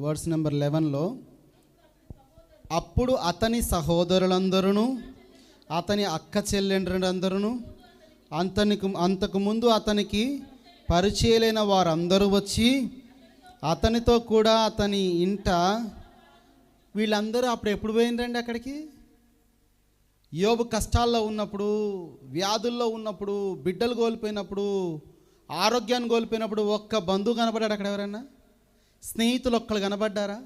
Verse number 11లో, అప్పుడు అతని సహోదరులందరూ, అతని అక్క చెల్లెండ్రులందరూ, అంతకుముందు అతనికి పరిచయలైన వారందరూ వచ్చి అతనితో కూడా అతని ఇంట, వీళ్ళందరూ అప్పుడు ఎప్పుడు పోయిండ్రండి అక్కడికి? యోబు కష్టాల్లో ఉన్నప్పుడు, వ్యాధుల్లో ఉన్నప్పుడు, బిడ్డలు కోల్పోయినప్పుడు, ఆరోగ్యాన్ని కోల్పోయినప్పుడు ఒక్క బంధువు కనబడ్డాడు అక్కడ? ఎవరైనా స్నేహితులు ఒక్కళ్ళు కనబడ్డారా?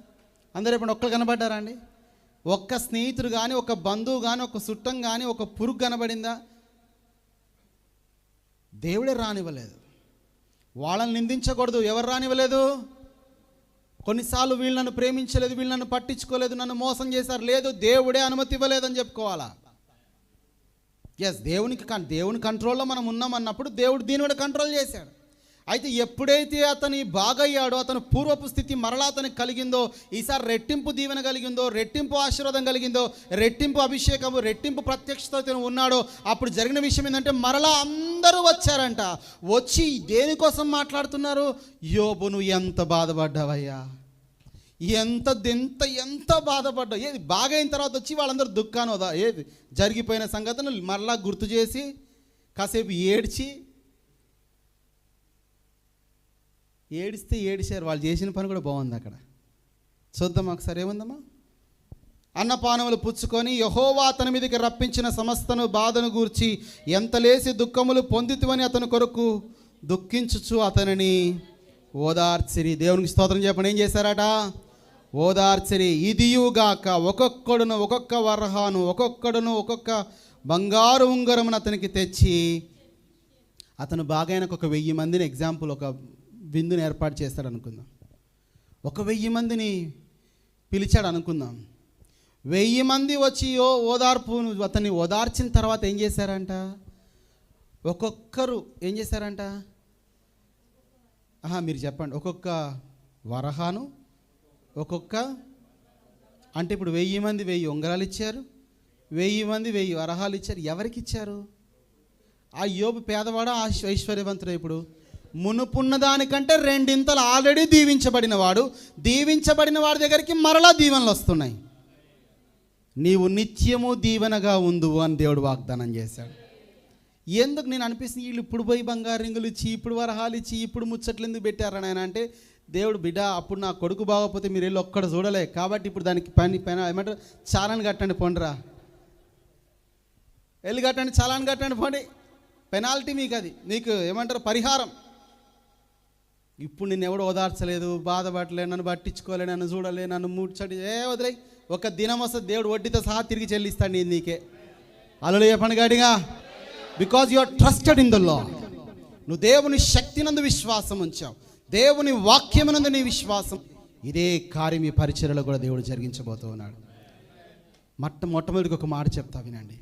అందరూ ఎప్పుడు ఒక్కళ్ళు కనబడ్డారా అండి? ఒక్క స్నేహితుడు కానీ, ఒక బంధువు కానీ, ఒక చుట్టం కానీ, ఒక పురుగు కనబడిందా? దేవుడే రానివ్వలేదు. వాళ్ళని నిందించకూడదు. ఎవరు రానివ్వలేదు? కొన్నిసార్లు వీళ్ళు నన్ను ప్రేమించలేదు, వీళ్ళు నన్ను పట్టించుకోలేదు, నన్ను మోసం చేశారు. లేదు, దేవుడే అనుమతి ఇవ్వలేదని చెప్పుకోవాలా. దేవుని కంట్రోల్లో మనం ఉన్నామన్నప్పుడు దేవుడు దీని కూడా కంట్రోల్ చేశాడు. అయితే ఎప్పుడైతే అతని బాగయ్యాడో, అతను పూర్వపు స్థితి మరలా అతనికి కలిగిందో, ఈసారి రెట్టింపు దీవెన కలిగిందో, రెట్టింపు ఆశీర్వాదం కలిగిందో, రెట్టింపు అభిషేకము, రెట్టింపు ప్రత్యక్షత ఉన్నాడో, అప్పుడు జరిగిన విషయం ఏంటంటే మరలా అందరూ వచ్చారంట. వచ్చి దేనికోసం మాట్లాడుతున్నారు? యోబు, నువ్వు ఎంత బాధపడ్డావయ్యా, ఎంత బాధపడ్డావు. ఏది బాగైన తర్వాత వచ్చి వాళ్ళందరూ దుఃఖాన్ని ఏది జరిగిపోయిన సంగతులు మరలా గుర్తు చేసి కాసేపు ఏడిచారు. వాళ్ళు చేసిన పని కూడా బాగుంది. అక్కడ చూద్దాం ఒకసారి ఏముందమ్మా. అన్నపానములు పుచ్చుకొని యెహోవా అతని మీదకి రప్పించిన సమస్తను బాధను గూర్చి ఎంత లేసి దుఃఖములు పొందితివని అతని కొరకు దుఃఖించుచు అతనిని ఓదార్చిరి. దేవునికి స్తోత్రం చెప్పండి. ఏం చేశారట? ఓదార్చిరి. ఇదియుగాక ఒక్కొక్కడును ఒక్కొక్క వరహాను, ఒక్కొక్కడును ఒక్కొక్క బంగారు ఉంగరమును అతనికి తెచ్చి, అతను బాగైన ఒక 1000 మందిని ఎగ్జాంపుల్ ఒక విందుని ఏర్పాటు చేస్తాడు అనుకుందాం. ఒక 1000 మందిని పిలిచాడు అనుకుందాం. 1000 మంది వచ్చి ఓదార్పు అతన్ని ఓదార్చిన తర్వాత ఏం చేశారంట? ఒక్కొక్కరు ఏం చేశారంట? మీరు చెప్పండి. ఒక్కొక్క వరహాను, ఒక్కొక్క, అంటే ఇప్పుడు 1000 మంది 1000 ఉంగరాలు ఇచ్చారు, 1000 మంది 1000 వరహాలు ఇచ్చారు. ఎవరికి ఇచ్చారు? ఆ యోబు పేదవాడా ఐశ్వర్యవంతుడు? ఇప్పుడు మునుపున్న దానికంటే 2 ఇంతలు ఆల్రెడీ దీవించబడిన వాడి దగ్గరికి మరలా దీవెనలు వస్తున్నాయి. నీవు నిత్యము దీవెనగా ఉందువు అని దేవుడు వాగ్దానం చేశాడు. ఎందుకు నేను అనిపిస్తుంది, వీళ్ళు ఇప్పుడు పోయి బంగారు రింగులు ఇచ్చి, ఇప్పుడు వరహాలు ఇచ్చి, ఇప్పుడు ముచ్చట్లు ఎందుకు పెట్టారని ఆయన అంటే, దేవుడు బిడ్డ అప్పుడు నా కొడుకు బాగోపోతే మీరు వెళ్ళి ఒక్కడ చూడలే కాబట్టి ఇప్పుడు దానికి పైన ఏమంటారు, చాలాని కట్టండి పోండిరా, వెళ్ళి కట్టండి, చాలాని కట్టండి పోండి, పెనాల్టీ మీకు, అది మీకు ఏమంటారు పరిహారం. ఇప్పుడు నిన్ను ఎవడు ఓదార్చలేదు, బాధపడలే, నన్ను పట్టించుకోలే, నన్ను చూడలే, నన్ను ముచ్చడి వదిలే, ఒక దినం వస్తే దేవుడు వడ్డీతో సహా తిరిగి చెల్లిస్తాడు నేను నీకే. హల్లెలూయా చెప్పండి గట్టిగా. Because you are trusted in the lord. నువ్వు దేవుని శక్తినందు విశ్వాసం ఉంచావు, దేవుని వాక్యమునందు నీ విశ్వాసం. ఇదే కార్యం ఈ పరిచర్యలో కూడా దేవుడు జరిగించబోతూ ఉన్నాడు. మొట్టమొదటికి ఒక మాట చెప్తా వినండి.